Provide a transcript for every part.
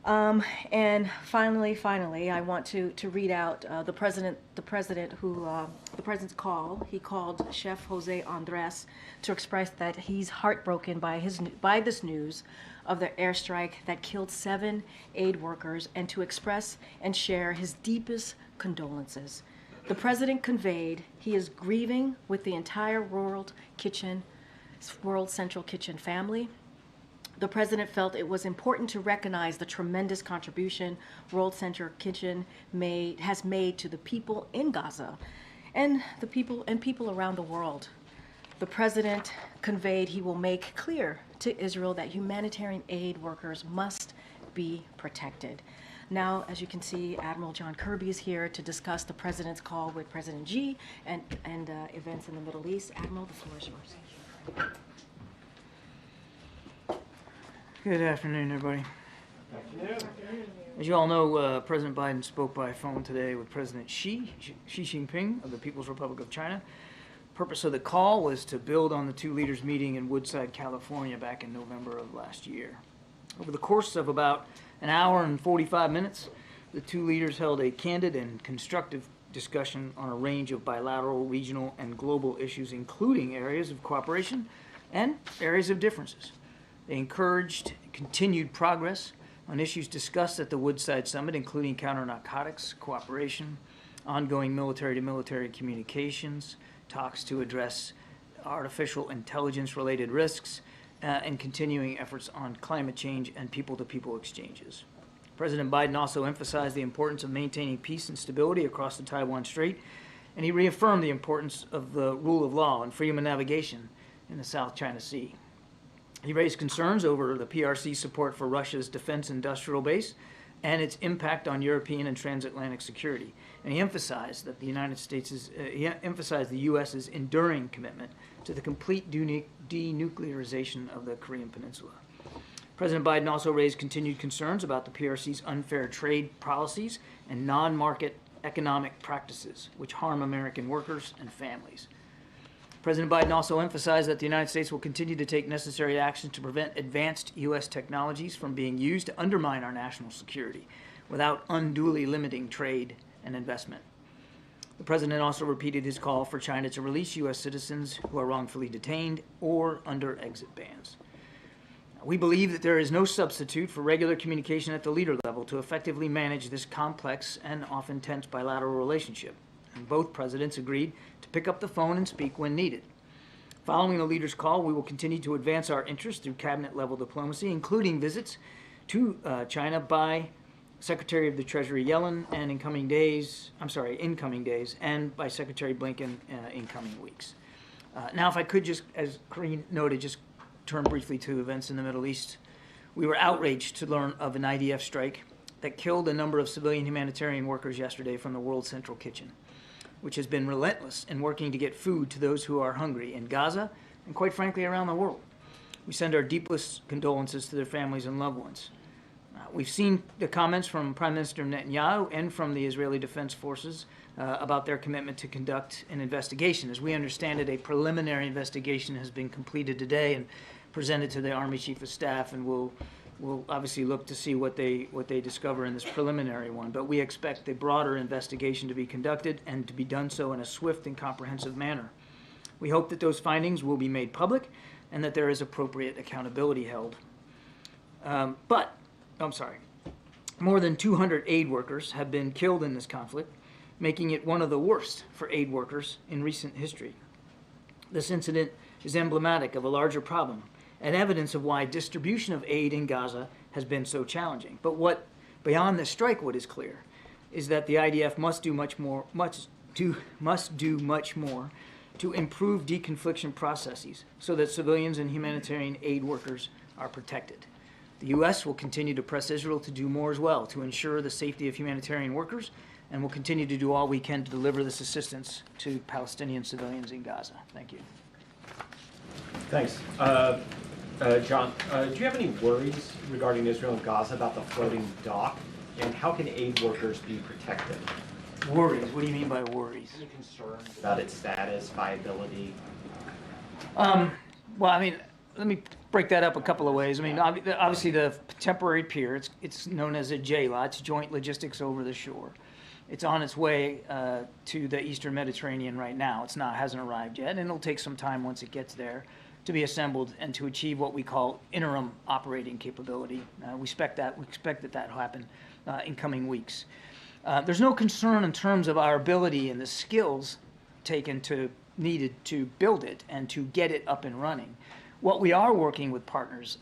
And finally, I want to read out the president's call. He called Chef Jose Andres to express that he's heartbroken by this news of the airstrike that killed 7 aid workers, and to express and share his deepest condolences. The president conveyed he is grieving with the entire World Central Kitchen family. The president felt it was important to recognize the tremendous contribution World Central Kitchen has made to the people in Gaza and people around the world. The president conveyed he will make clear to Israel that humanitarian aid workers must be protected. Now, as you can see, Admiral John Kirby is here to discuss the president's call with President Xi and events in the Middle East. Admiral, the floor is yours. Good afternoon, everybody. As you all know, President Biden spoke by phone today with President Xi Jinping of the People's Republic of China. The purpose of the call was to build on the two leaders' meeting in Woodside, California back in November of last year. Over the course of about an hour and 45 minutes, the two leaders held a candid and constructive discussion on a range of bilateral, regional, and global issues, including areas of cooperation and areas of differences. They encouraged continued progress on issues discussed at the Woodside Summit, including counter-narcotics, cooperation, ongoing military-to-military communications, talks to address artificial intelligence-related risks, and continuing efforts on climate change and people-to-people exchanges. President Biden also emphasized the importance of maintaining peace and stability across the Taiwan Strait, and he reaffirmed the importance of the rule of law and freedom of navigation in the South China Sea. He raised concerns over the PRC's support for Russia's defense industrial base and its impact on European and transatlantic security. And he emphasized that the the U.S.'s enduring commitment to the complete denuclearization of the Korean Peninsula. President Biden also raised continued concerns about the PRC's unfair trade policies and non-market economic practices, which harm American workers and families. President Biden also emphasized that the United States will continue to take necessary actions to prevent advanced U.S. technologies from being used to undermine our national security without unduly limiting trade and investment. The president also repeated his call for China to release U.S. citizens who are wrongfully detained or under exit bans. We believe that there is no substitute for regular communication at the leader level to effectively manage this complex and often tense bilateral relationship. And both presidents agreed to pick up the phone and speak when needed. Following the leaders' call, we will continue to advance our interests through cabinet-level diplomacy, including visits to China by Secretary of the Treasury Yellen and incoming days, and by Secretary Blinken in coming weeks. Now, if I could just, as Karine noted, just turn briefly to events in the Middle East. We were outraged to learn of an IDF strike that killed a number of civilian humanitarian workers yesterday from the World Central Kitchen, which has been relentless in working to get food to those who are hungry in Gaza and, quite frankly, around the world. We send our deepest condolences to their families and loved ones. We've seen the comments from Prime Minister Netanyahu and from the Israeli Defense Forces about their commitment to conduct an investigation. As we understand it, a preliminary investigation has been completed today and presented to the Army Chief of Staff, and we'll obviously look to see what they discover in this preliminary one. But we expect a broader investigation to be conducted and to be done so in a swift and comprehensive manner. We hope that those findings will be made public and that there is appropriate accountability held. More than 200 aid workers have been killed in this conflict, making it one of the worst for aid workers in recent history. This incident is emblematic of a larger problem and evidence of why distribution of aid in Gaza has been so challenging. But beyond the strike, what is clear is that the IDF must do much more to improve deconfliction processes so that civilians and humanitarian aid workers are protected. The U.S. will continue to press Israel to do more as well to ensure the safety of humanitarian workers, and will continue to do all we can to deliver this assistance to Palestinian civilians in Gaza. Thank you. Thanks. John, do you have any worries regarding Israel and Gaza about the floating dock, and how can aid workers be protected? Worries? What do you mean by worries? Any concerns about its status, viability? Well, I mean, let me break that up a couple of ways. I mean, obviously the temporary pier, it's known as a JLOT, it's Joint Logistics Over the Shore. It's on its way to the Eastern Mediterranean right now. Hasn't arrived yet, and it'll take some time once it gets there to be assembled and to achieve what we call interim operating capability. We expect that will happen in coming weeks. There's no concern in terms of our ability and the skills needed to build it and to get it up and running. What we are working with partners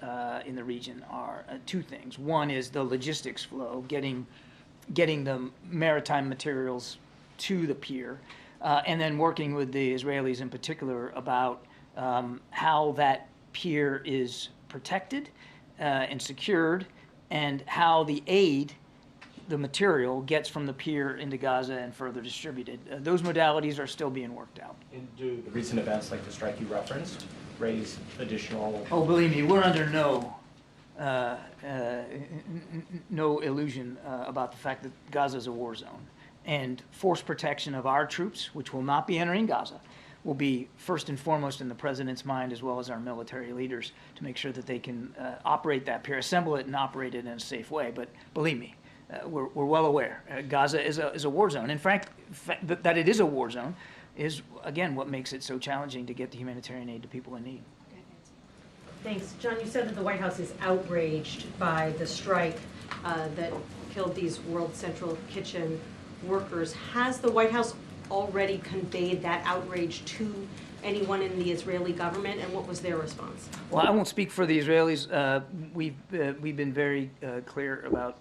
in the region are two things. One is the logistics flow, getting the maritime materials to the pier, and then working with the Israelis in particular about how that pier is protected and secured, and how the aid, the material, gets from the pier into Gaza and further distributed. Those modalities are still being worked out. And do the recent events like the strike you referenced raise additional? Oh, believe me, we're under no illusion about the fact that Gaza is a war zone. And force protection of our troops, which will not be entering Gaza, will be first and foremost in the president's mind, as well as our military leaders, to make sure that they can operate that pier, assemble it and operate it in a safe way. But believe me, we're well aware. Gaza is a war zone. In fact, that it is a war zone is, again, what makes it so challenging to get the humanitarian aid to people in need. Thanks. John, you said that the White House is outraged by the strike that killed these World Central Kitchen workers. Has the White House already conveyed that outrage to anyone in the Israeli government, and what was their response? Well, I won't speak for the Israelis. We've been very clear about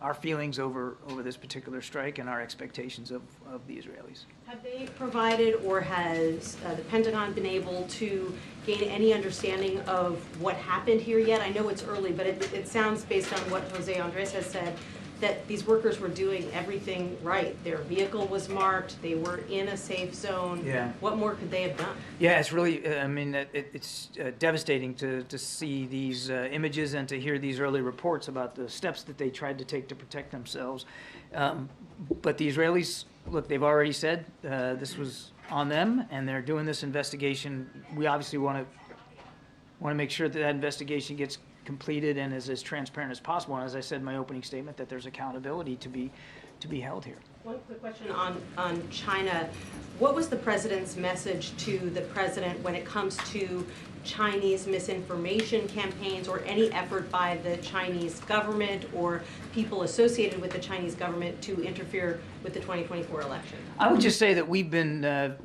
our feelings over this particular strike and our expectations of the Israelis. Have they provided, or has the Pentagon been able to gain any understanding of what happened here yet? I know it's early, but it sounds, based on what Jose Andres has said, that these workers were doing everything right. Their vehicle was marked, they were in a safe zone. Yeah. What more could they have done? Yeah, it's really, it's devastating to see these images and to hear these early reports about the steps that they tried to take to protect themselves. But the Israelis, look, they've already said this was on them, and they're doing this investigation. We obviously want to make sure that investigation gets completed and is as transparent as possible. And as I said in my opening statement, that there's accountability to be held here. One quick question on China. What was the president's message to the president when it comes to Chinese misinformation campaigns or any effort by the Chinese government or people associated with the Chinese government to interfere with the 2024 election? I would just say that we've been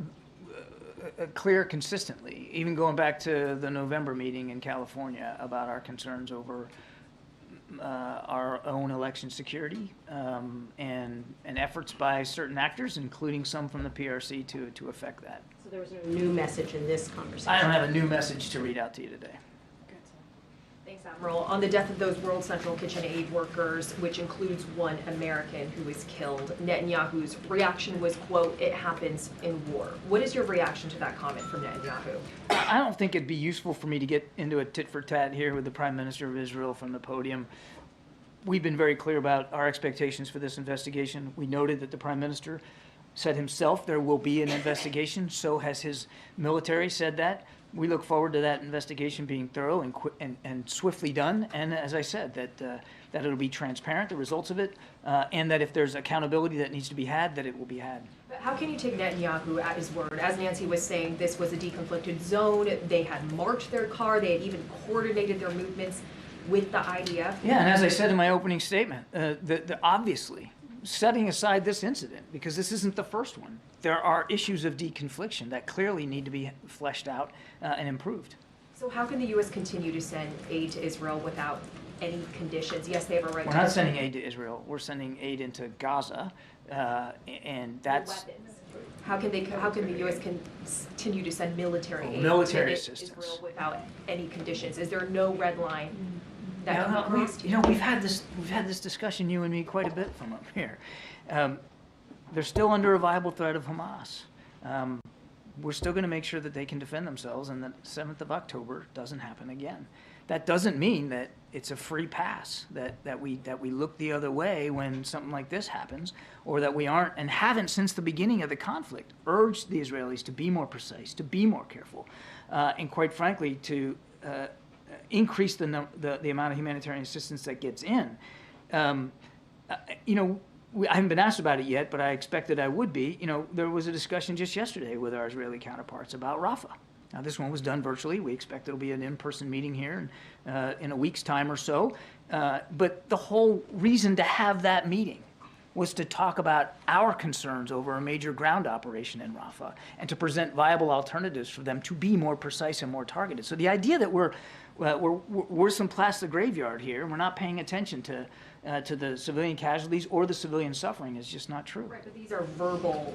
clear consistently, even going back to the November meeting in California, about our concerns over our own election security and efforts by certain actors, including some from the PRC, to affect that. So there was no new message in this conversation? I don't have a new message to read out to you today. Thanks, Admiral. On the death of those World Central Kitchen aid workers, which includes one American who was killed, Netanyahu's reaction was, quote, "It happens in war." What is your reaction to that comment from Netanyahu? I don't think it'd be useful for me to get into a tit-for-tat here with the Prime Minister of Israel from the podium. We've been very clear about our expectations for this investigation. We noted that the Prime Minister said himself there will be an investigation. So has his military said that. We look forward to that investigation being thorough and swiftly done. And as I said, that it'll be transparent, the results of it, and that if there's accountability that needs to be had, that it will be had. But how can you take Netanyahu at his word? As Nancy was saying, this was a deconflicted zone. They had marked their car. They had even coordinated their movements with the IDF. Yeah, and as I said in my opening statement, obviously, setting aside this incident, because this isn't the first one, there are issues of deconfliction that clearly need to be fleshed out and improved. So how can the U.S. continue to send aid to Israel without any conditions? Yes, they have a right to... We're not sending aid to Israel. We're sending aid into Gaza, and that's... Weapons. How can the U.S. continue to send military aid military to assistance. Israel without any conditions? Is there no red line that can be crossed? We've had this discussion, you and me, quite a bit from up here. They're still under a viable threat of Hamas. We're still going to make sure that they can defend themselves, and that 7th of October doesn't happen again. That doesn't mean that it's a free pass, that we look the other way when something like this happens, or that we aren't and haven't since the beginning of the conflict urged the Israelis to be more precise, to be more careful, and quite frankly, to increase the amount of humanitarian assistance that gets in. You know, I haven't been asked about it yet, but I expected I would be. You know, there was a discussion just yesterday with our Israeli counterparts about Rafah. Now, this one was done virtually. We expect it'll be an in-person meeting here in a week's time or so. But the whole reason to have that meeting was to talk about our concerns over a major ground operation in Rafah and to present viable alternatives for them to be more precise and more targeted. So the idea that we're some plastic graveyard here and we're not paying attention to the civilian casualties or the civilian suffering is just not true. Right, but these are verbal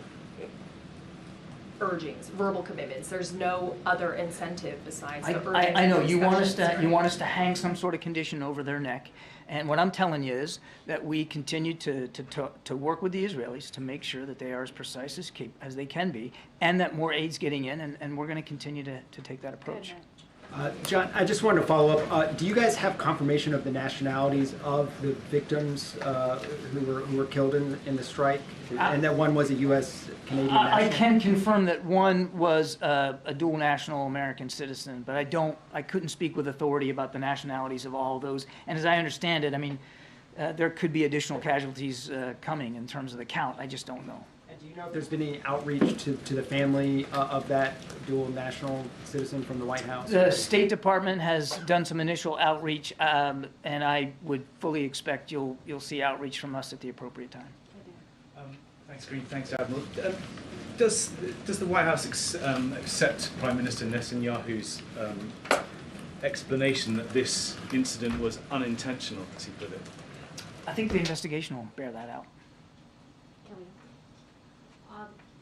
urgings, verbal commitments. There's no other incentive besides the urging. I know you want us discussions, to hang some sort of condition over their neck, and what I'm telling you is that we continue to work with the Israelis to make sure that they are as precise as they can be, and that more aid's getting in, and we're going to continue to take that approach. John, I just wanted to follow up. Do you guys have confirmation of the nationalities of the victims who were killed in the strike, and that one was a U.S. Canadian national? I can confirm that one was a dual national American citizen, but I couldn't speak with authority about the nationalities of all of those. And as I understand it, I mean, there could be additional casualties coming in terms of the count. I just don't know. And do you know if there's been any outreach to the family of that dual national citizen from the White House? The State Department has done some initial outreach, and I would fully expect you'll see outreach from us at the appropriate time. Thanks, Karine. Thanks, Admiral. Does the White House accept Prime Minister Netanyahu's explanation that this incident was unintentional, as he put it? I think the investigation will bear that out.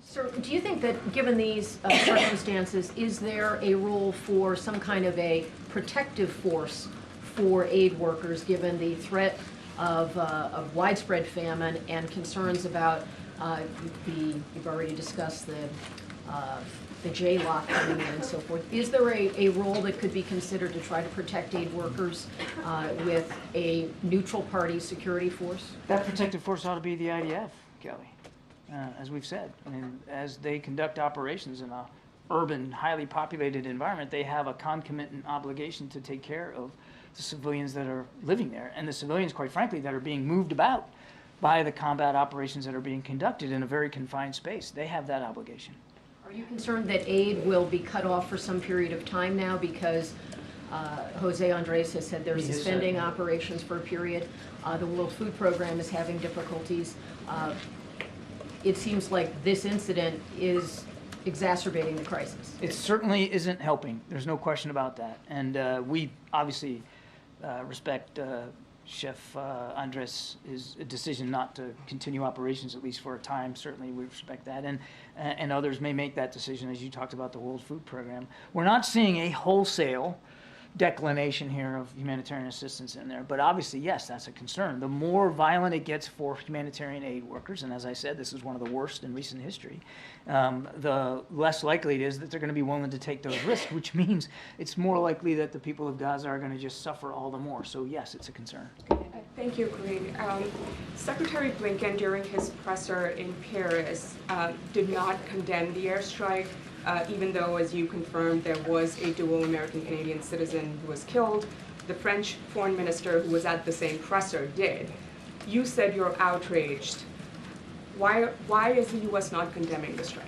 Sir, do you think that given these circumstances, is there a role for some kind of a protective force for aid workers, given the threat of widespread famine and concerns about you've already discussed the J-lock coming in and so forth. Is there a role that could be considered to try to protect aid workers with a neutral party security force? That protective force ought to be the IDF, Kelly. As we've said, I mean, as they conduct operations in a urban, highly populated environment, they have a concomitant obligation to take care of the civilians that are living there, and the civilians, quite frankly, that are being moved about by the combat operations that are being conducted in a very confined space. They have that obligation. Are you concerned that aid will be cut off for some period of time now because Jose Andres has said they're suspending operations for a period? The World Food Program is having difficulties. It seems like this incident is exacerbating the crisis. It certainly isn't helping. There's no question about that. And we obviously respect Chef Andres' decision not to continue operations, at least for a time. Certainly we respect that. And others may make that decision, as you talked about the World Food Program. We're not seeing a wholesale declination here of humanitarian assistance in there. But obviously, yes, that's a concern. The more violent it gets for humanitarian aid workers, and as I said, this is one of the worst in recent history, the less likely it is that they're going to be willing to take those risks, which means it's more likely that the people of Gaza are going to just suffer all the more. So yes, it's a concern. Thank you, Karine. Secretary Blinken, during his presser in Paris, did not condemn the airstrike, even though, as you confirmed, there was a dual American-Canadian citizen who was killed. The French foreign minister, who was at the same presser, did. You said you're outraged. Why is the U.S. not condemning the strike?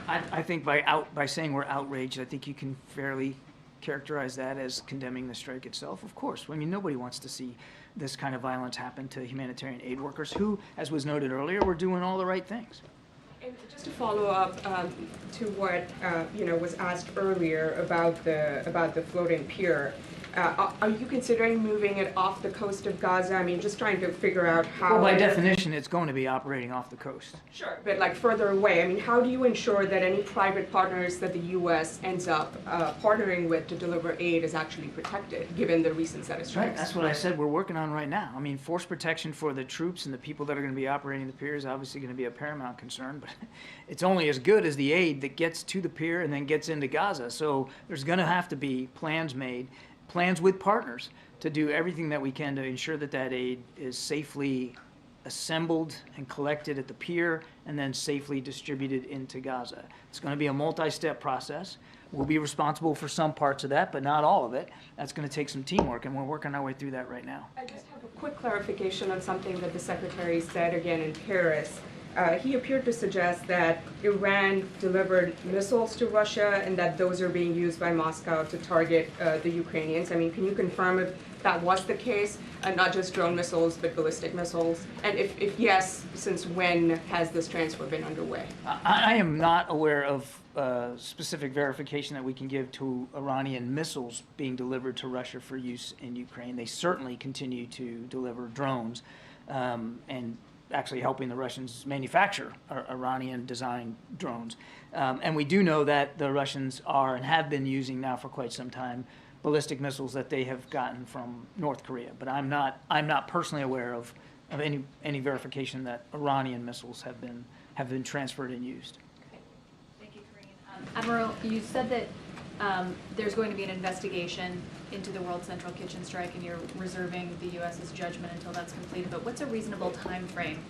I think by saying we're outraged, I think you can fairly characterize that as condemning the strike itself. Of course, I mean, nobody wants to see this kind of violence happen to humanitarian aid workers who, as was noted earlier, were doing all the right things. And just to follow up to what was asked earlier about the floating pier, are you considering moving it off the coast of Gaza? I mean, just trying to figure out how. Well, by definition, it's going to be operating off the coast. Sure, but like further away. I mean, how do you ensure that any private partners that the U.S. ends up partnering with to deliver aid is actually protected, given the recent set of strikes? Right, that's what I said we're working on right now. I mean, force protection for the troops and the people that are going to be operating the pier is obviously going to be a paramount concern, but it's only as good as the aid that gets to the pier and then gets into Gaza. So there's going to have to be plans made, plans with partners to do everything that we can to ensure that that aid is safely assembled and collected at the pier and then safely distributed into Gaza. It's going to be a multi-step process. We'll be responsible for some parts of that, but not all of it. That's going to take some teamwork, and we're working our way through that right now. I just have a quick clarification on something that the Secretary said again in Paris. He appeared to suggest that Iran delivered missiles to Russia and that those are being used by Moscow to target the Ukrainians. I mean, can you confirm if that was the case? Not just drone missiles, but ballistic missiles? And if yes, since when has this transfer been underway? I am not aware of specific verification that we can give to Iranian missiles being delivered to Russia for use in Ukraine. They certainly continue to deliver drones and actually helping the Russians manufacture Iranian-designed drones. And we do know that the Russians are and have been using now for quite some time ballistic missiles that they have gotten from North Korea. But I'm not personally aware of any verification that Iranian missiles have been transferred and used. Thank you, Karine. Admiral, you said that there's going to be an investigation into the World Central Kitchen strike, and you're reserving the U.S.'s judgment until that's completed. But what's a reasonable time frame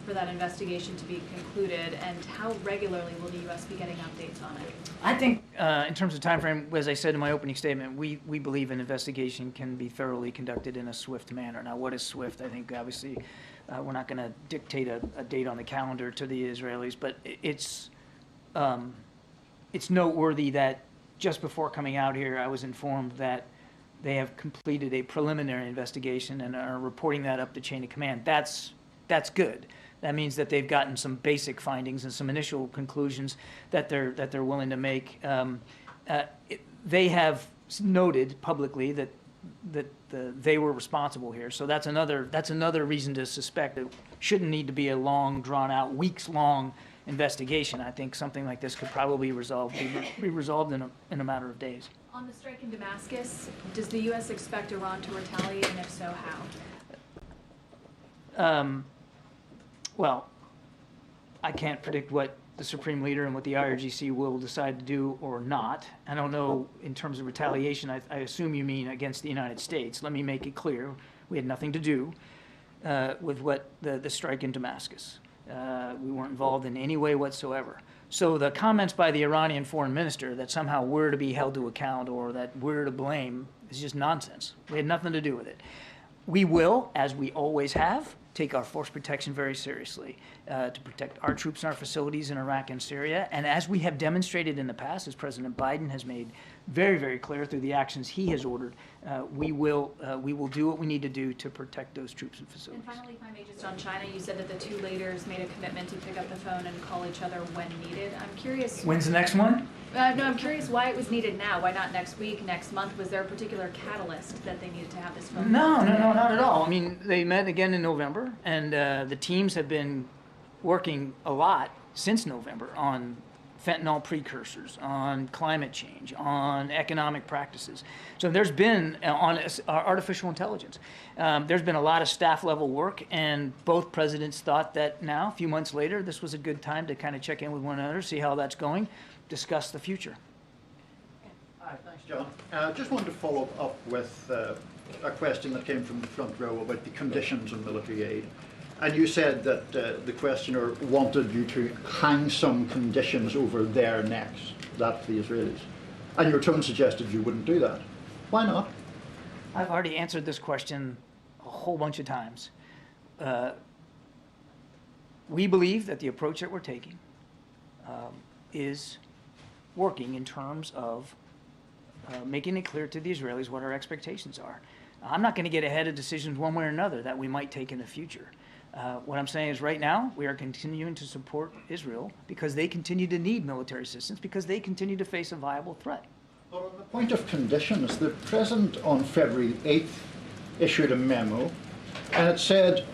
for that investigation to be concluded, and how regularly will the U.S. be getting updates on it? I think in terms of time frame, as I said in my opening statement, we believe an investigation can be thoroughly conducted in a swift manner. Now, what is swift? I think obviously we're not going to dictate a date on the calendar to the Israelis, but it's noteworthy that just before coming out here, I was informed that they have completed a preliminary investigation and are reporting that up the chain of command. That's good. That means that they've gotten some basic findings and some initial conclusions that they're willing to make. They have noted publicly that they were responsible here. So that's another reason to suspect it shouldn't need to be a long, drawn-out, weeks-long investigation. I think something like this could probably be resolved in a matter of days. On the strike in Damascus, does the U.S. expect Iran to retaliate, and if so, how? Well, I can't predict what the Supreme Leader and what the IRGC will decide to do or not. I don't know in terms of retaliation. I assume you mean against the United States. Let me make it clear. We had nothing to do with what the strike in Damascus. We weren't involved in any way whatsoever. So the comments by the Iranian foreign minister that somehow we're to be held to account or that we're to blame is just nonsense. We had nothing to do with it. We will, as we always have, take our force protection very seriously to protect our troops and our facilities in Iraq and Syria. And as we have demonstrated in the past, as President Biden has made very, very clear through the actions he has ordered, we will do what we need to do to protect those troops and facilities. And finally, if I may, just on China, you said that the two leaders made a commitment to pick up the phone and call each other when needed. I'm curious. When's the next one? No, I'm curious why it was needed now. Why not next week, next month? Was there a particular catalyst that they needed to have this phone? No, not at all. I mean, they met again in November, and the teams have been working a lot since November on fentanyl precursors, on climate change, on economic practices. So there's been, on artificial intelligence, there's been a lot of staff level work, and both presidents thought that now, a few months later, this was a good time to kind of check in with one another, see how that's going, discuss the future. Hi, thanks, John. Just wanted to follow up with a question that came from the front row about the conditions on military aid. And you said that the questioner wanted you to hang some conditions over their necks, that the Israelis. And your tone suggested you wouldn't do that. Why not? I've already answered this question a whole bunch of times. We believe that the approach that we're taking is working in terms of making it clear to the Israelis what our expectations are. I'm not going to get ahead of decisions one way or another that we might take in the future. What I'm saying is right now we are continuing to support Israel because they continue to need military assistance, because they continue to face a viable threat. Well, on the point of conditions, the President on February 8th issued a memo, and it said,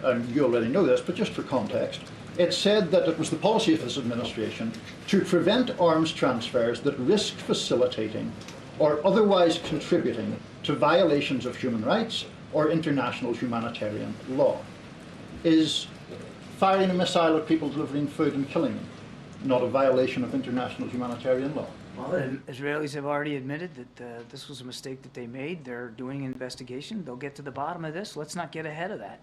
and you already know this, but just for context, it said that it was the policy of this administration to prevent arms transfers that risk facilitating or otherwise contributing to violations of human rights or international humanitarian law. Is firing a missile at people delivering food and killing them not a violation of international humanitarian law? Well, the Israelis have already admitted that this was a mistake that they made. They're doing an investigation. They'll get to the bottom of this. Let's not get ahead of that.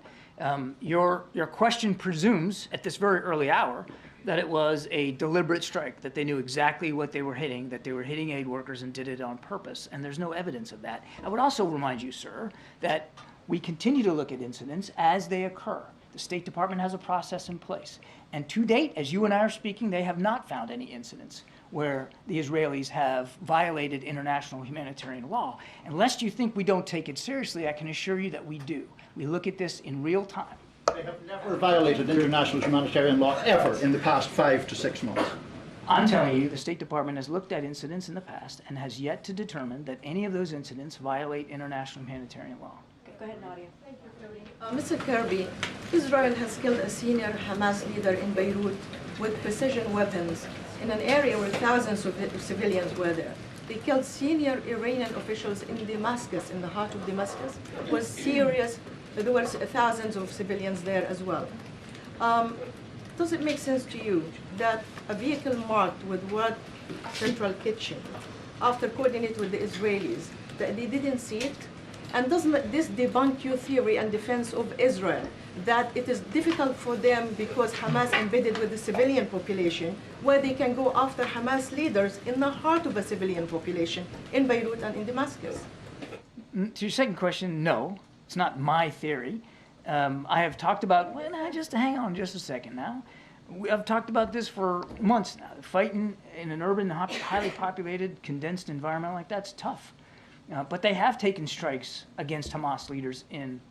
Your question presumes at this very early hour that it was a deliberate strike, that they knew exactly what they were hitting, that they were hitting aid workers and did it on purpose, and there's no evidence of that. I would also remind you, sir, that we continue to look at incidents as they occur. The State Department has a process in place, and to date, as you and I are speaking, they have not found any incidents where the Israelis have violated international humanitarian law. Unless you think we don't take it seriously, I can assure you that we do. We look at this in real time. They have never violated international humanitarian law ever in the past 5 to 6 months. I'm telling you, the State Department has looked at incidents in the past and has yet to determine that any of those incidents violate international humanitarian law. Go ahead, Nadia. Mr. Kirby, Israel has killed a senior Hamas leader in Beirut with precision weapons in an area where thousands of civilians were there. They killed senior Iranian officials in Damascus, in the heart of Damascus. It was serious. There were thousands of civilians there as well. Does it make sense to you that a vehicle marked with World Central Kitchen, after coordinating with the Israelis, that they didn't see it? And doesn't this debunk your theory and defense of Israel, that it is difficult for them because Hamas embedded with the civilian population, where they can go after Hamas leaders in the heart of a civilian population in Beirut and in Damascus? To your second question, no, it's not my theory. I have talked about, well, now, just hang on just a second now. I've talked about this for months now. Fighting in an urban, highly populated, condensed environment like that's tough. But they have taken strikes against Hamas leaders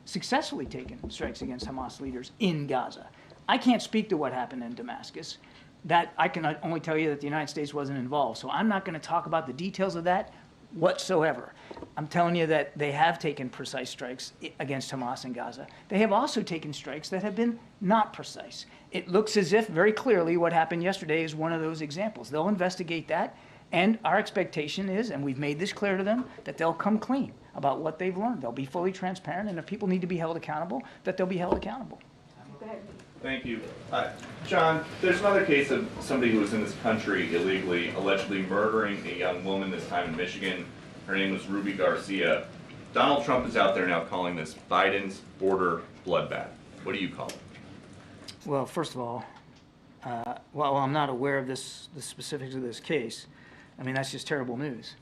successfully taken strikes against Hamas leaders in Gaza. I can't speak to what happened in Damascus. That I can only tell you that the United States wasn't involved. So I'm not going to talk about the details of that whatsoever. I'm telling you that they have taken precise strikes against Hamas in Gaza. They have also taken strikes that have been not precise. It looks as if very clearly what happened yesterday is one of those examples. They'll investigate that. And our expectation is, and we've made this clear to them, that they'll come clean about what they've learned. They'll be fully transparent, and if people need to be held accountable, that they'll be held accountable. Go ahead. Thank you. John, there's another case of somebody who was in this country illegally, allegedly murdering a young woman, this time in Michigan. Her name was Ruby Garcia. Donald Trump is out there now calling this Biden's border bloodbath. What do you call it? Well, first of all, while I'm not aware of the specifics of this case, I mean, that's just terrible news.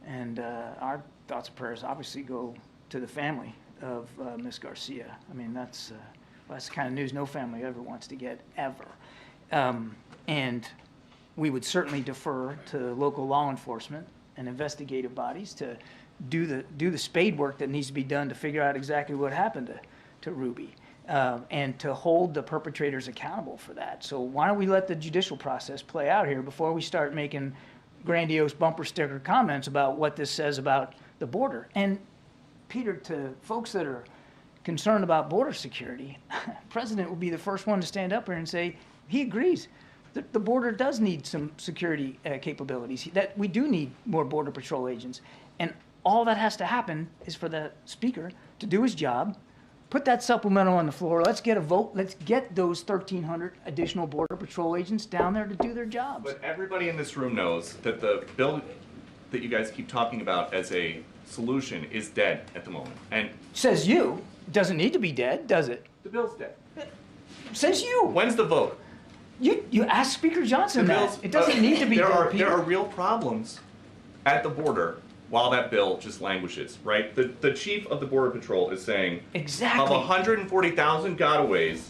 And our thoughts and prayers obviously go to the family of Ms. Garcia. I mean, that's the kind of news no family ever wants to get, ever. And we would certainly defer to local law enforcement and investigative bodies to do the spade work that needs to be done to figure out exactly what happened to Ruby. And to hold the perpetrators accountable for that. So why don't we let the judicial process play out here before we start making grandiose bumper sticker comments about what this says about the border. And Peter, to folks that are concerned about border security, the president will be the first one to stand up here and say he agrees that the border does need some security capabilities, that we do need more Border Patrol agents. And all that has to happen is for the speaker to do his job, put that supplemental on the floor. Let's get a vote. Let's get those 1,300 additional Border Patrol agents down there to do their jobs. But everybody in this room knows that the bill that you guys keep talking about as a solution is dead at the moment. And says you. It doesn't need to be dead, does it? the bill's dead. Says you. When's the vote? You ask Speaker Johnson that. It doesn't need to be dead, Peter. There are real problems at the border while that bill just languishes, right? The chief of the Border Patrol is saying, exactly. Of 140,000 gotaways,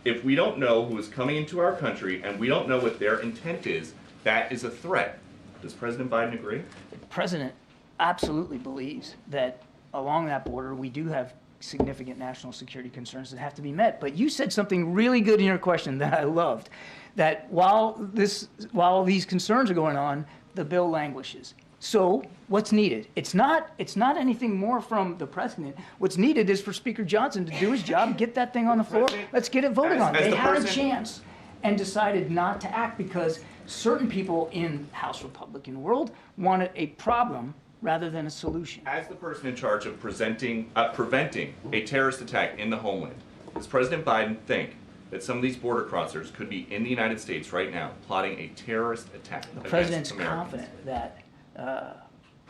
if we don't know who is coming into our country and we don't know what their intent is, that is a threat. Does President Biden agree? The president absolutely believes that along that border we do have significant national security concerns that have to be met. But you said something really good in your question that I loved, that while these concerns are going on, the bill languishes. So what's needed? It's not anything more from the president. What's needed is for Speaker Johnson to do his job, get that thing on the floor. Let's get it voted on. They had a chance and decided not to act because certain people in House Republican world wanted a problem rather than a solution. As the person in charge of preventing a terrorist attack in the homeland, does President Biden think that some of these border crossers could be in the United States right now plotting a terrorist attack against Americans? The president's confident that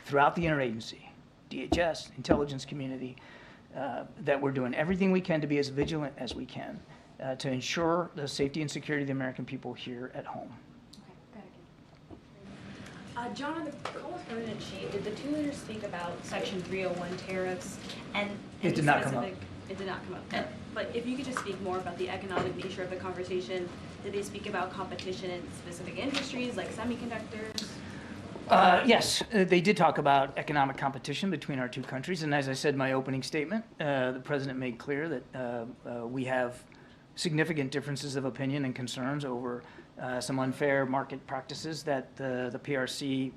throughout the interagency, DHS, intelligence community, that we're doing everything we can to be as vigilant as we can to ensure the safety and security of the American people here at home. John, on the call with President-in-Chief, did the two leaders speak about Section 301 tariffs? And It did not come up. It did not come up. But if you could just speak more about the economic nature of the conversation, did they speak about competition in specific industries like semiconductors? Yes, they did talk about economic competition between our two countries, and as I said in my opening statement, the President made clear that we have significant differences of opinion and concerns over some unfair market practices that the PRC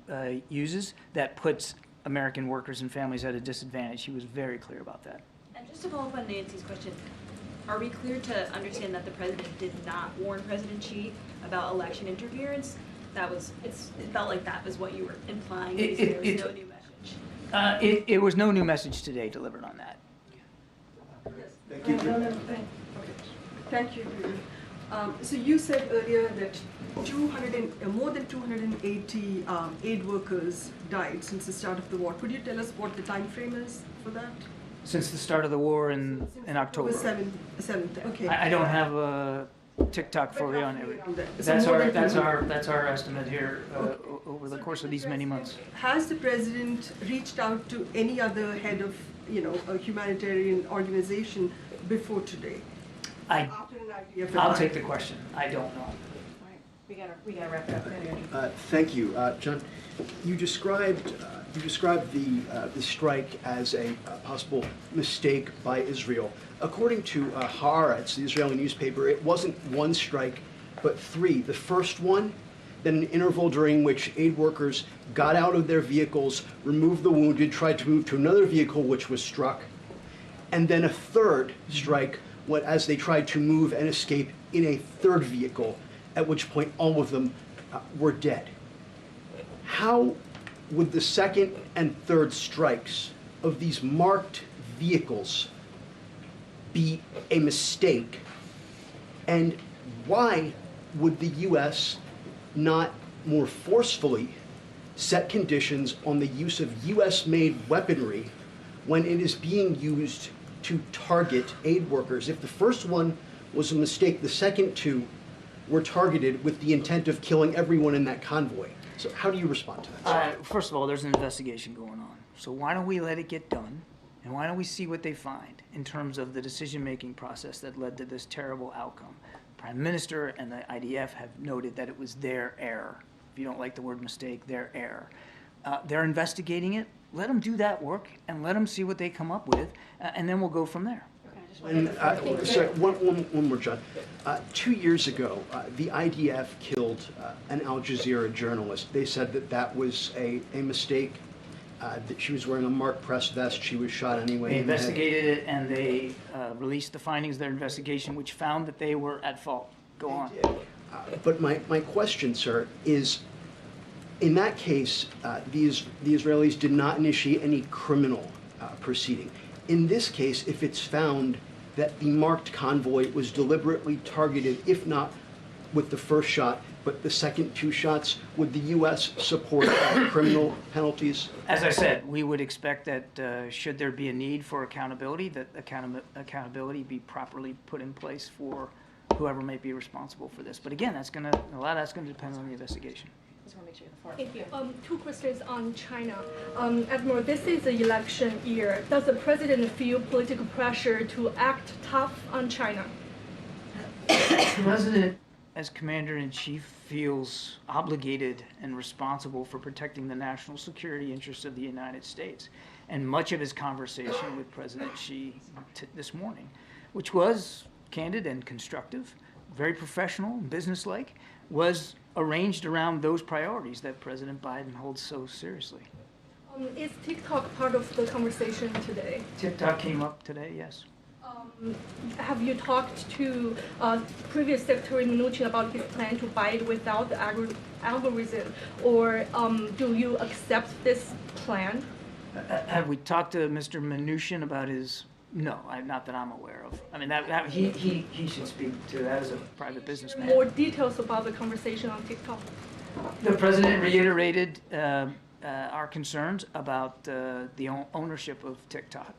uses that puts American workers and families at a disadvantage. He was very clear about that. And just to follow up on Nancy's question, are we clear to understand that the President did not warn President Xi about election interference? It felt like that was what you were implying, because there was no new message. It was no new message today delivered on that. Thank you. Thank you. So you said earlier that more than 280 aid workers died since the start of the war. Could you tell us what the time frame is for that? Since the start of the war in October. 7th, okay. I don't have a TikTok for you on everything. That's our estimate here over the course of these many months. Has the President reached out to any other head of, a humanitarian organization before today? I'll take the question. I don't know. We gotta wrap it up. Thank you, John. You described the strike as a possible mistake by Israel. According to Haaretz, the Israeli newspaper, it wasn't one strike, but three. The first one, then an interval during which aid workers got out of their vehicles, removed the wounded, tried to move to another vehicle which was struck, and then a third strike as they tried to move and escape in a third vehicle, at which point all of them were dead. How would the second and third strikes of these marked vehicles be a mistake? And why would the U.S. not more forcefully set conditions on the use of U.S.-made weaponry when it is being used to target aid workers? If the first one was a mistake, the second two were targeted with the intent of killing everyone in that convoy. So how do you respond to that? First of all, there's an investigation going on. So why don't we let it get done? And why don't we see what they find in terms of the decision-making process that led to this terrible outcome? Prime Minister and the IDF have noted that it was their error. If you don't like the word mistake, their error. They're investigating it. Let them do that work and let them see what they come up with, and then we'll go from there. Sorry, one more, John. 2 years ago, the IDF killed an Al Jazeera journalist. They said that was a mistake, that she was wearing a marked press vest. She was shot anyway. They investigated it, and they released the findings of their investigation, which found that they were at fault. Go on. But my question, sir, is in that case, the Israelis did not initiate any criminal proceeding. In this case, if it's found that the marked convoy was deliberately targeted, if not with the first shot, but the second two shots, would the U.S. support criminal penalties? As I said, we would expect that should there be a need for accountability, that accountability be properly put in place for whoever may be responsible for this. But again, a lot of that's going to depend on the investigation. Just want to make sure the floor. Thank you. Two questions on China. Admiral, this is an election year. Does the president feel political pressure to act tough on China? The president, as commander-in-chief, feels obligated and responsible for protecting the national security interests of the United States. And much of his conversation with President Xi this morning, which was candid and constructive, very professional and businesslike, was arranged around those priorities that President Biden holds so seriously. Is TikTok part of the conversation today? TikTok came up today, yes. Have you talked to previous Secretary Mnuchin about his plan to buy it without the algorithm, or do you accept this plan? Have we talked to Mr. Mnuchin about his? No, not that I'm aware of. I mean, he should speak to that as a private businessman. More details about the conversation on TikTok. The president reiterated our concerns about the ownership of TikTok.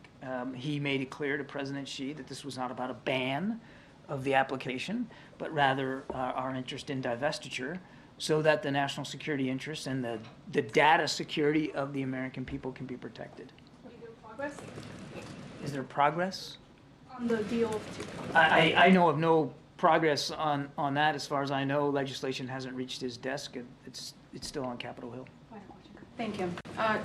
He made it clear to President Xi that this was not about a ban of the application, but rather our interest in divestiture, so that the national security interests and the data security of the American people can be protected. Is there progress Is there progress? on the deal of TikTok? I know of no progress on that. As far as I know, legislation hasn't reached his desk. It's still on Capitol Hill. Thank you.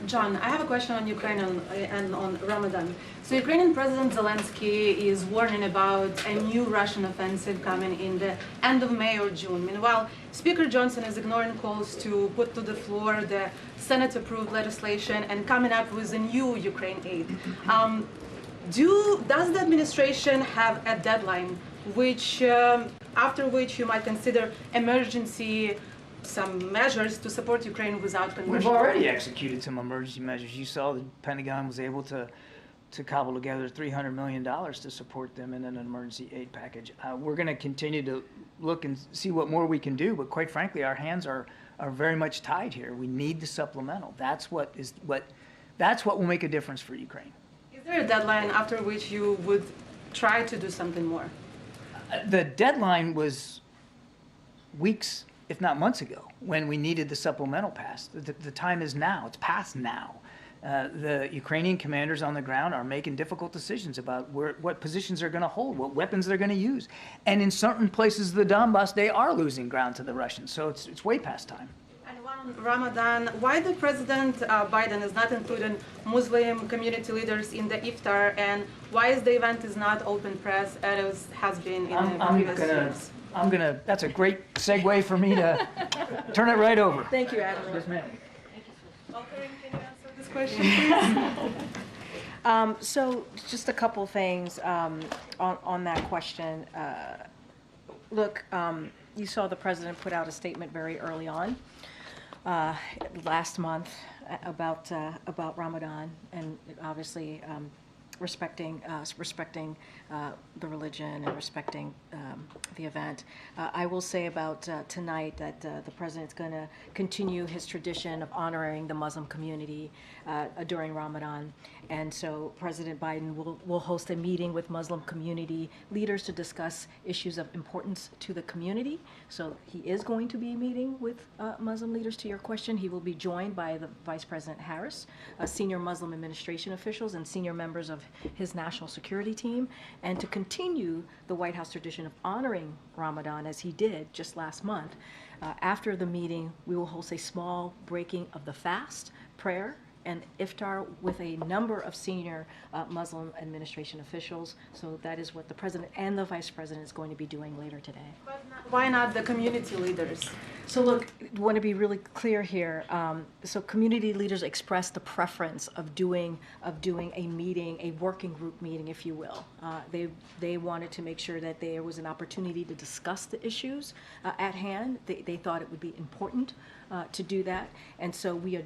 John, I have a question on Ukraine and on Ramadan. So Ukrainian President Zelensky is warning about a new Russian offensive coming in the end of May or June. Meanwhile, Speaker Johnson is ignoring calls to put to the floor the Senate-approved legislation and coming up with a new Ukraine aid. Does the administration have a deadline after which you might consider emergency some measures to support Ukraine without conversion? We've already executed some emergency measures. You saw the Pentagon was able to cobble together $300 million to support them in an emergency aid package. We're going to continue to look and see what more we can do, but quite frankly, our hands are very much tied here. We need the supplemental. That's what will make a difference for Ukraine. Is there a deadline after which you would try to do something more? The deadline was weeks, if not months ago, when we needed the supplemental passed. The time is now. It's past now. The Ukrainian commanders on the ground are making difficult decisions about what positions they're going to hold, what weapons they're going to use. And in certain places of the Donbass, they are losing ground to the Russians. So it's way past time. And one on Ramadan, why the President Biden is not including Muslim community leaders in the iftar, and why is the event is not open press as has been in the previous years? That's a great segue for me to turn it right over. Thank you, Adam. Yes, ma'am. Karine, can you answer this question, please? So just a couple things on that question. Look, you saw the president put out a statement very early on last month about Ramadan, and obviously respecting the religion and respecting the event. I will say about tonight that the president's going to continue his tradition of honoring the Muslim community during Ramadan. And so President Biden will host a meeting with Muslim community leaders to discuss issues of importance to the community. So he is going to be meeting with Muslim leaders. To your question, he will be joined by the Vice President Harris, senior Muslim administration officials, and senior members of his national security team, and to continue the White House tradition of honoring Ramadan as he did just last month. After the meeting, we will host a small breaking of the fast, prayer, and iftar with a number of senior Muslim administration officials. So that is what the president and the vice president is going to be doing later today. Why not the community leaders? So look, I want to be really clear here. So community leaders expressed the preference of doing a meeting, a working group meeting, if you will. They wanted to make sure that there was an opportunity to discuss the issues at hand. They thought it would be important to do that, and so we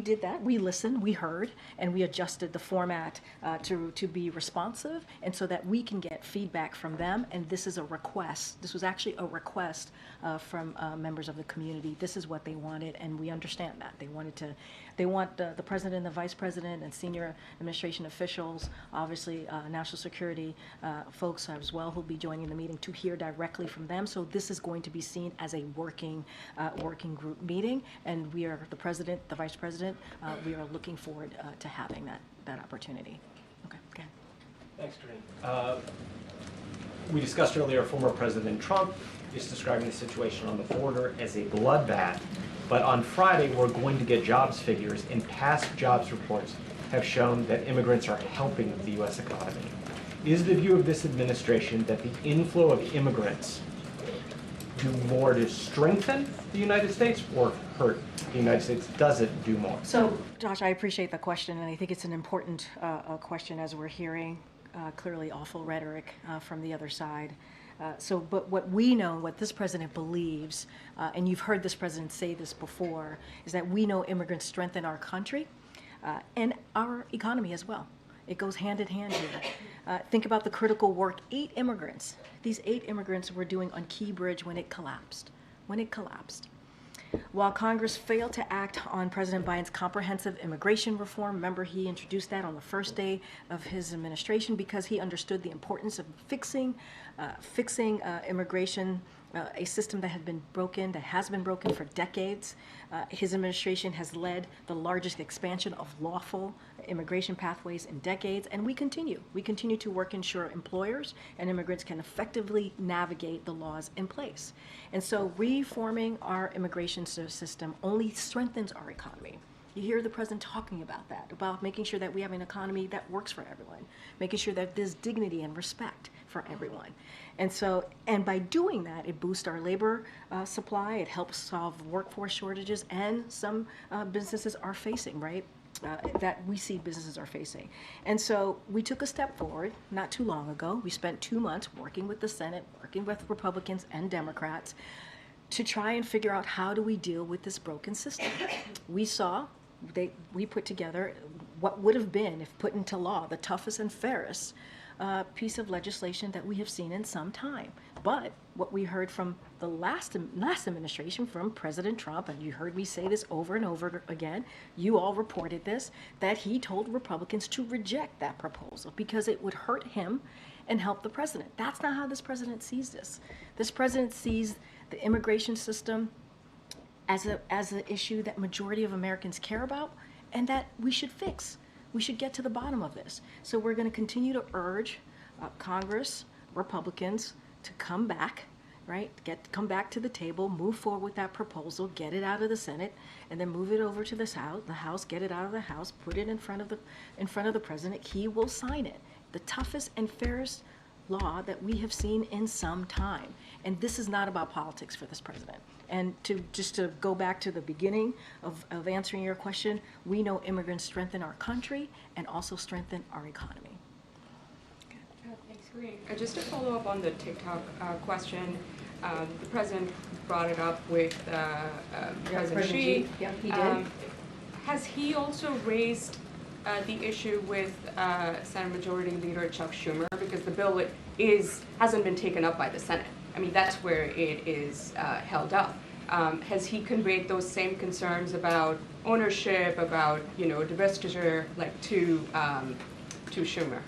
did that. We listened, we heard, and we adjusted the format to be responsive, and so that we can get feedback from them. And this is a request. This was actually a request from members of the community. This is what they wanted, and we understand that. They want the president and the vice president and senior administration officials, obviously national security folks as well, who'll be joining the meeting, to hear directly from them. So this is going to be seen as a working group meeting, and we are, the president, the vice president, we are looking forward to having that opportunity. Okay. Thanks, Karine. We discussed earlier, former President Trump is describing the situation on the border as a bloodbath. But on Friday, we're going to get jobs figures, and past jobs reports have shown that immigrants are helping the U.S. economy. Is the view of this administration that the inflow of immigrants do more to strengthen the United States or hurt the United States? Does it do more? So, Josh, I appreciate the question, and I think it's an important question as we're hearing clearly awful rhetoric from the other side. But what we know, what this president believes, and you've heard this president say this before, is that we know immigrants strengthen our country and our economy as well. It goes hand in hand here. Think about the critical work these 8 immigrants were doing on Key Bridge when it collapsed. While Congress failed to act on President Biden's comprehensive immigration reform, remember he introduced that on the first day of his administration because he understood the importance of fixing immigration, a system that had been broken, that has been broken for decades. His administration has led the largest expansion of lawful immigration pathways in decades, and we continue. We continue to work to ensure employers and immigrants can effectively navigate the laws in place. And so reforming our immigration system only strengthens our economy. You hear the president talking about that, about making sure that we have an economy that works for everyone, making sure that there's dignity and respect for everyone. And so, and by doing that, it boosts our labor supply, it helps solve workforce shortages, and some businesses are facing, right? That we see businesses are facing. And so we took a step forward not too long ago. We spent 2 months working with the Senate, working with Republicans and Democrats to try and figure out how do we deal with this broken system. We put together what would have been, if put into law, the toughest and fairest piece of legislation that we have seen in some time. But what we heard from the last administration, from President Trump, and you heard me say this over and over again, you all reported this, that he told Republicans to reject that proposal because it would hurt him and help the president. That's not how this president sees this. This president sees the immigration system as an issue that majority of Americans care about and that we should fix. We should get to the bottom of this. So we're going to continue to urge Congress, Republicans, to come back, right? Come back to the table, move forward with that proposal, get it out of the Senate, and then move it over to the House, get it out of the House, put it in front of the president. He will sign it. The toughest and fairest law that we have seen in some time. And this is not about politics for this president. And just to go back to the beginning of answering your question, we know immigrants strengthen our country and also strengthen our economy. Thanks, Karine. Just to follow up on the TikTok question, the president brought it up with President Xi. Yeah, he did. Has he also raised the issue with Senate Majority Leader Chuck Schumer? Because the bill hasn't been taken up by the Senate. I mean, that's where it is held up. Has he conveyed those same concerns about ownership, about divestiture, like to Schumer?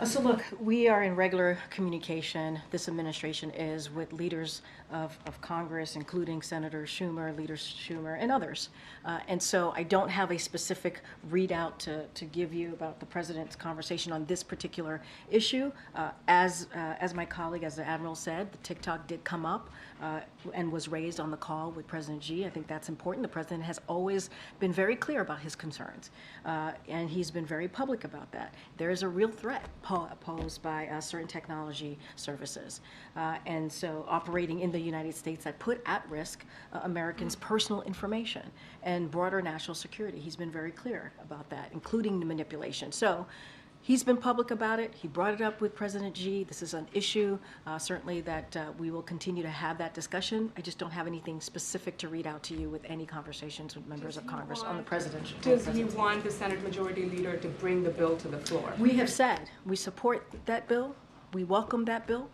So look, we are in regular communication, this administration is, with leaders of Congress, including Senator Schumer, Leader Schumer, and others. And so I don't have a specific readout to give you about the president's conversation on this particular issue. As my colleague, as the Admiral said, the TikTok did come up and was raised on the call with President Xi. I think that's important. The president has always been very clear about his concerns, and he's been very public about that. There is a real threat posed by certain technology services, and so operating in the United States that put at risk Americans' personal information and broader national security. He's been very clear about that, including the manipulation. So he's been public about it. He brought it up with President Xi. This is an issue, certainly, that we will continue to have that discussion. I just don't have anything specific to read out to you with any conversations with members of Congress on the president. Does he want the Senate Majority Leader to bring the bill to the floor? We have said we support that bill. We welcome that bill.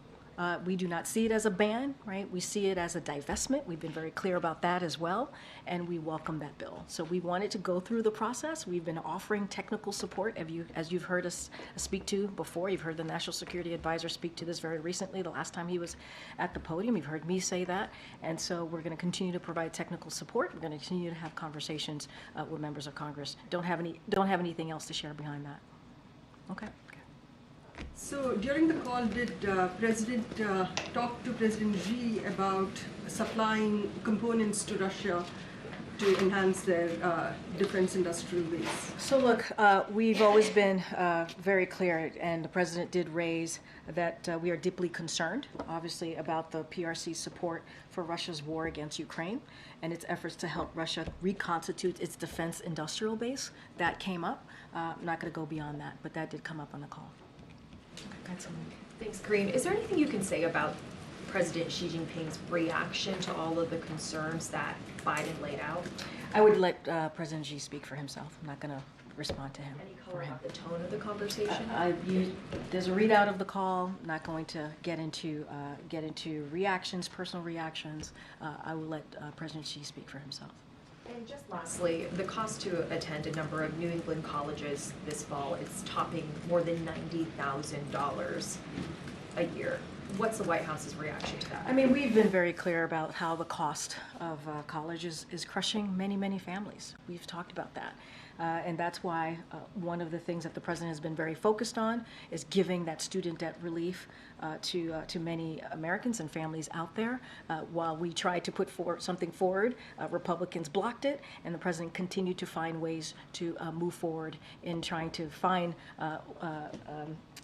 We do not see it as a ban, right? We see it as a divestment. We've been very clear about that as well, and we welcome that bill. So we want it to go through the process. We've been offering technical support, as you've heard us speak to before. You've heard the National Security Advisor speak to this very recently, the last time he was at the podium. You've heard me say that. And so we're going to continue to provide technical support. We're going to continue to have conversations with members of Congress. Don't have anything else to share behind that. Okay. So during the call, did President talk to President Xi about supplying components to Russia to enhance their defense industrial base? So look, we've always been very clear, and the president did raise that we are deeply concerned, obviously, about the PRC's support for Russia's war against Ukraine and its efforts to help Russia reconstitute its defense industrial base. That came up. I'm not going to go beyond that, but that did come up on the call. Thanks, Karine. Is there anything you can say about President Xi Jinping's reaction to all of the concerns that Biden laid out? I would let President Xi speak for himself. I'm not going to respond to him. Any color about the tone of the conversation? There's a readout of the call. Not going to get into reactions, personal reactions. I will let President Xi speak for himself. And just lastly, the cost to attend a number of New England colleges this fall is topping more than $90,000 a year. What's the White House's reaction to that? I mean, we've been very clear about how the cost of college is crushing many, many families. We've talked about that. And that's why one of the things that the president has been very focused on is giving that student debt relief to many Americans and families out there. While we tried to put something forward, Republicans blocked it, and the president continued to find ways to move forward in trying to find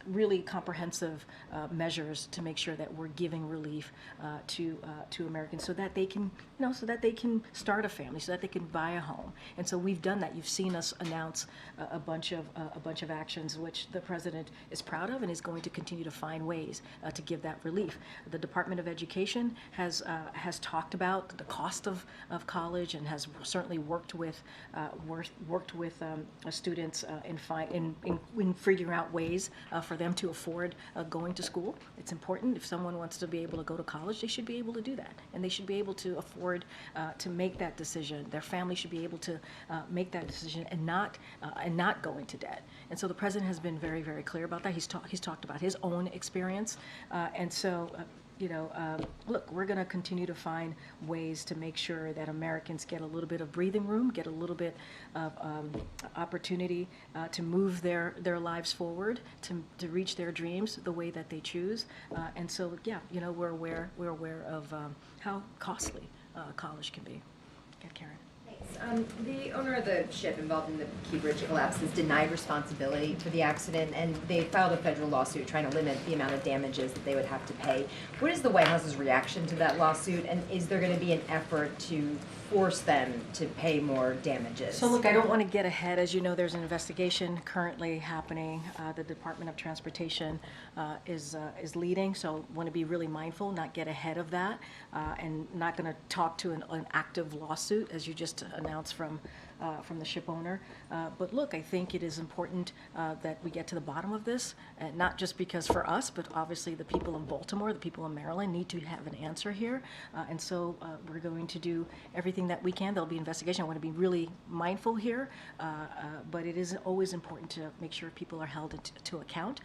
really comprehensive measures to make sure that we're giving relief to Americans so that they can, so that they can start a family, so that they can buy a home. And so we've done that. You've seen us announce a bunch of actions which the president is proud of and is going to continue to find ways to give that relief. The Department of Education has talked about the cost of college and has certainly worked with students in figuring out ways for them to afford going to school. It's important. If someone wants to be able to go to college, they should be able to do that, and they should be able to afford to make that decision. Their family should be able to make that decision and not go into debt. And so the president has been very, very clear about that. He's talked about his own experience, and so. Look, we're going to continue to find ways to make sure that Americans get a little bit of breathing room, get a little bit of opportunity to move their lives forward, to reach their dreams the way that they choose. And so, yeah, we're aware of how costly college can be. Okay, Karen. The owner of the ship involved in the Key Bridge collapse has denied responsibility for the accident, and they filed a federal lawsuit trying to limit the amount of damages that they would have to pay. What is the White House's reaction to that lawsuit, and is there going to be an effort to force them to pay more damages? So look, I don't want to get ahead. As you know, there's an investigation currently happening. The Department of Transportation is leading, so want to be really mindful, not get ahead of that, and not going to talk to an active lawsuit, as you just announced from the ship owner. But look, I think it is important that we get to the bottom of this, not just because for us, but obviously the people of Baltimore, the people of Maryland need to have an answer here. And so we're going to do everything that we can. There'll be investigation. I want to be really mindful here, but it is always important to make sure people are held to account.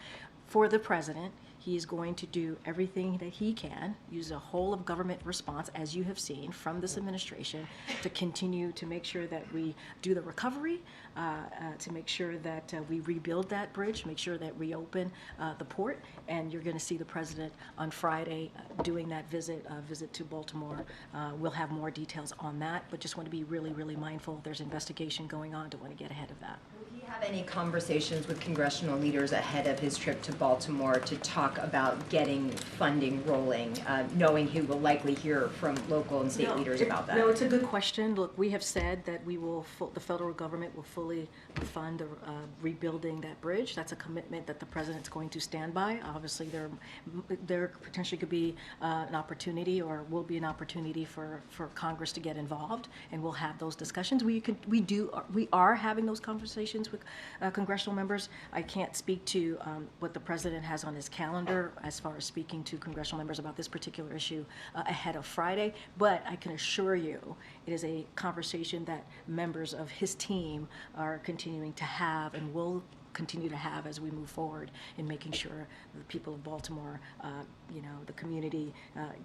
For the president, he is going to do everything that he can, use a whole of government response, as you have seen from this administration, to continue to make sure that we do the recovery, to make sure that we rebuild that bridge, make sure that we open the port. And you're going to see the president on Friday doing that visit to Baltimore. We'll have more details on that, but just want to be really, really mindful. There's investigation going on. Don't want to get ahead of that. Will he have any conversations with congressional leaders ahead of his trip to Baltimore to talk about getting funding rolling, knowing he will likely hear from local and state leaders about that? No, it's a good question. Look, we have said that the federal government will fully fund rebuilding that bridge. That's a commitment that the president's going to stand by. Obviously, there potentially could be an opportunity, or will be an opportunity for Congress to get involved, and we'll have those discussions. We are having those conversations with congressional members. I can't speak to what the president has on his calendar as far as speaking to congressional members about this particular issue ahead of Friday, but I can assure you it is a conversation that members of his team are continuing to have and will continue to have as we move forward in making sure the people of Baltimore, the community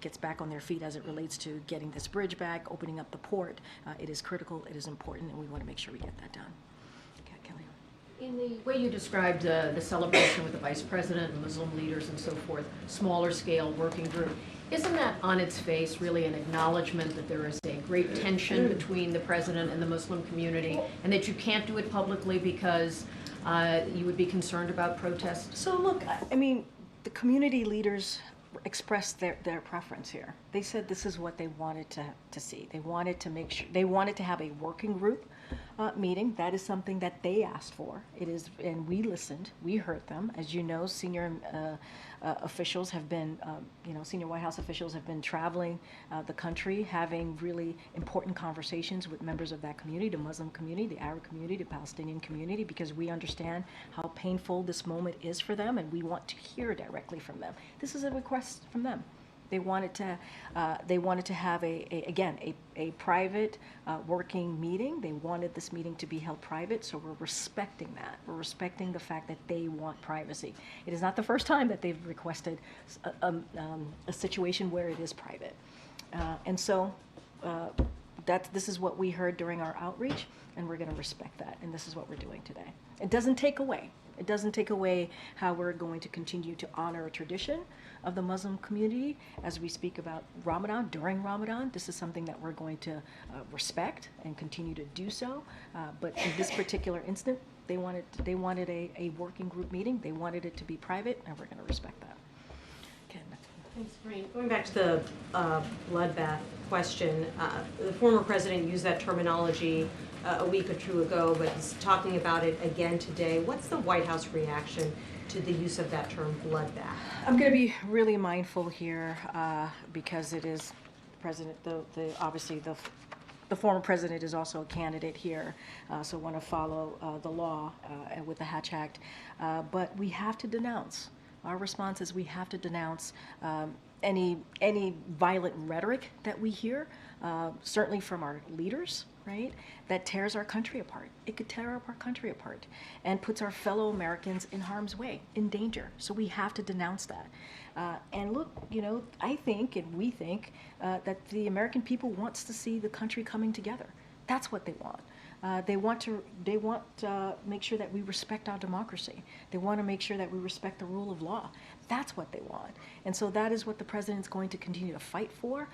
gets back on their feet as it relates to getting this bridge back, opening up the port. It is critical, it is important, and we want to make sure we get that done. Okay, Kelly. In the way you described the celebration with the vice president and Muslim leaders and so forth, smaller scale working group, isn't that on its face really an acknowledgement that there is a great tension between the president and the Muslim community, and that you can't do it publicly because you would be concerned about protests? So look, I mean, the community leaders expressed their preference here. They said this is what they wanted to see. They wanted to make sure, they wanted to have a working group meeting. That is something that they asked for. It is, and we listened, we heard them. As you know, senior officials have been, senior White House officials have been traveling the country, having really important conversations with members of that community, the Muslim community, the Arab community, the Palestinian community, because we understand how painful this moment is for them, and we want to hear directly from them. This is a request from them. They wanted to have a private working meeting. They wanted this meeting to be held private, so we're respecting that. We're respecting the fact that they want privacy. It is not the first time that they've requested a situation where it is private, and so this is what we heard during our outreach, and we're going to respect that. And this is what we're doing today. It doesn't take away. It doesn't take away how we're going to continue to honor a tradition of the Muslim community as we speak about Ramadan, during Ramadan. This is something that we're going to respect and continue to do so. But in this particular instant, they wanted a working group meeting. They wanted it to be private, and we're going to respect that. Thanks, Karine. Going back to the bloodbath question, the former president used that terminology a week or two ago, but he's talking about it again today. What's the White House reaction to the use of that term, bloodbath? I'm going to be really mindful here because it is president. Obviously the former president is also a candidate here, so want to follow the law with the Hatch Act. But we have to denounce. Our response is we have to denounce any violent rhetoric that we hear, certainly from our leaders, right, that tears our country apart. It could tear our country apart and puts our fellow Americans in harm's way, in danger. So we have to denounce that. And look, I think and we think that the American people wants to see the country coming together. That's what they want. They want to make sure that we respect our democracy. They want to make sure that we respect the rule of law. That's what they want. And so that is what the president's going to continue to fight for.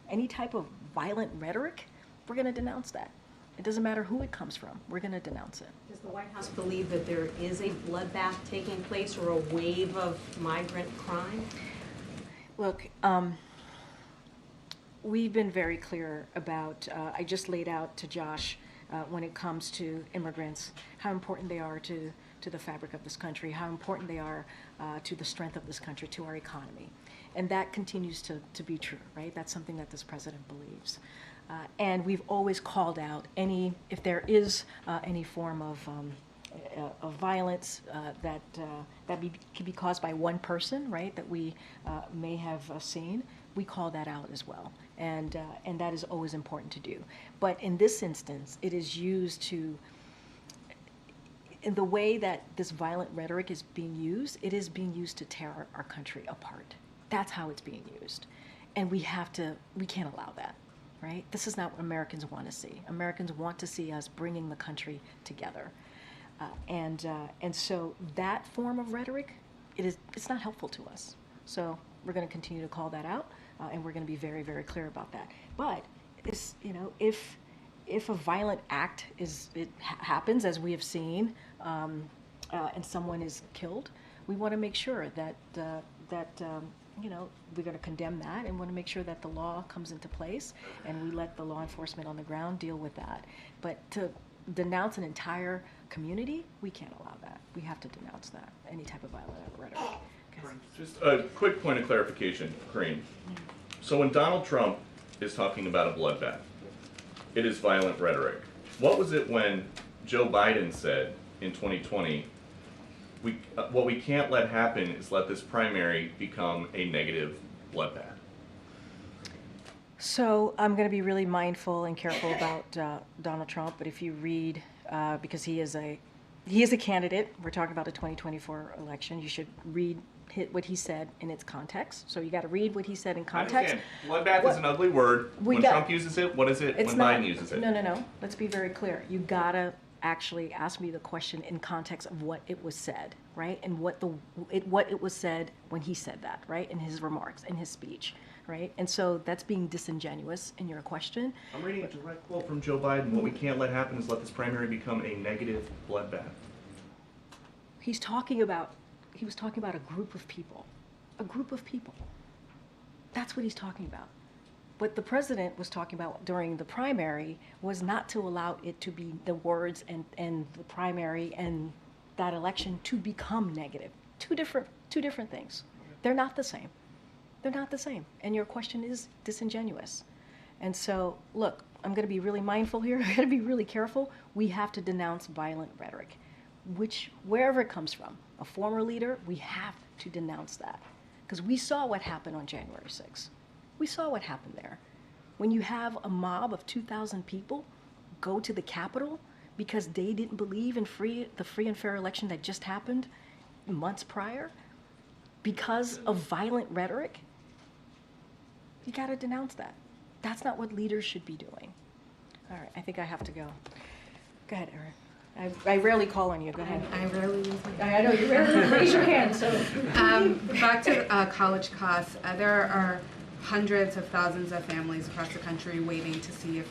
Any type of violent rhetoric, we're going to denounce that. It doesn't matter who it comes from. We're going to denounce it. Does the White House believe that there is a bloodbath taking place or a wave of migrant crime? Look, we've been very clear about, I just laid out to Josh, when it comes to immigrants, how important they are to the fabric of this country, how important they are to the strength of this country, to our economy. And that continues to be true, right? That's something that this president believes. And we've always called out if there is any form of violence that can be caused by one person, right, that we may have seen, we call that out as well. And that is always important to do. But in this instance, it is used in the way that this violent rhetoric is being used, it is being used to tear our country apart. That's how it's being used. And we can't allow that, right? This is not what Americans want to see. Americans want to see us bringing the country together. And so that form of rhetoric, it's not helpful to us. So we're going to continue to call that out, and we're going to be very, very clear about that. But if a violent act happens, as we have seen, and someone is killed, we want to make sure that we're going to condemn that and want to make sure that the law comes into place and we let the law enforcement on the ground deal with that. But to denounce an entire community, we can't allow that. We have to denounce that, any type of violent rhetoric. Just a quick point of clarification, Karine. So when Donald Trump is talking about a bloodbath, it is violent rhetoric. What was it when Joe Biden said in 2020, what we can't let happen is let this primary become a negative bloodbath? So I'm going to be really mindful and careful about Donald Trump, but if you read, because he is a candidate, we're talking about the 2024 election, you should read what he said in its context. So you got to read what he said in context. Bloodbath is an ugly word. When Trump uses it, what is it when Biden uses it? No. Let's be very clear. You got to actually ask me the question in context of what it was said, right? And what it was said when he said that, right? In his remarks, in his speech, right? And so that's being disingenuous in your question. I'm reading a direct quote from Joe Biden. What we can't let happen is let this primary become a negative bloodbath. He was talking about a group of people. A group of people. That's what he's talking about. What the president was talking about during the primary was not to allow it to be the words and the primary and that election to become negative. Two different Two different things. They're not the same. They're not the same. And your question is disingenuous. And so, look, I'm going to be really mindful here. I'm going to be really careful. We have to denounce violent rhetoric, wherever it comes from. A former leader, we have to denounce that. Because we saw what happened on January 6th. We saw what happened there. When you have a mob of 2,000 people go to the Capitol because they didn't believe in the free and fair election that just happened months prior, because of violent rhetoric, you got to denounce that. That's not what leaders should be doing. All right, I think I have to go. Go ahead, Erin. I rarely call on you. Go ahead. I rarely. I know, you rarely raise your hand, so. Back to college costs. There are hundreds of thousands of families across the country waiting to see if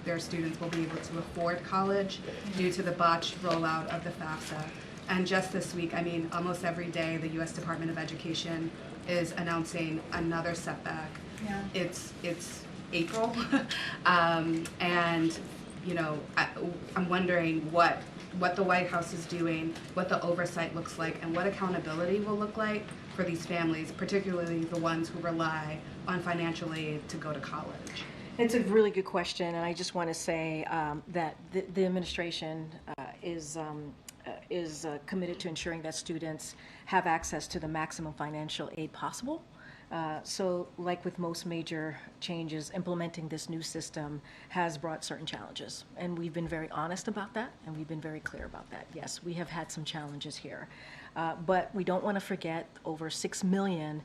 their students will be able to afford college due to the botched rollout of the FAFSA. And just this week, I mean, almost every day, the U.S. Department of Education is announcing another setback. Yeah. It's April, and you know, I'm wondering what the White House is doing, what the oversight looks like, and what accountability will look like for these families, particularly the ones who rely on financial aid to go to college. It's a really good question, and I just want to say that the administration is committed to ensuring that students have access to the maximum financial aid possible. So like with most major changes, implementing this new system has brought certain challenges. And we've been very honest about that, and we've been very clear about that. Yes, we have had some challenges here. But we don't want to forget over 6 million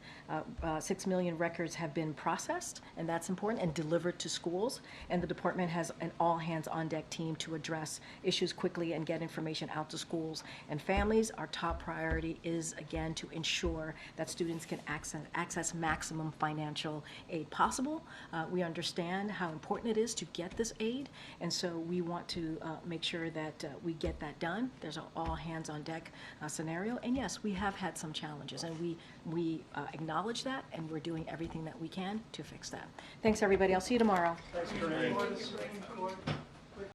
records have been processed, and that's important, and delivered to schools. And the department has an all-hands-on-deck team to address issues quickly and get information out to schools and families. Our top priority is, again, to ensure that students can access maximum financial aid possible. We understand how important it is to get this aid, and so we want to make sure that we get that done. There's an all-hands-on-deck scenario. And yes, we have had some challenges, and we acknowledge that, and we're doing everything that we can to fix that. Thanks, everybody. I'll see you tomorrow. Thanks, Karine.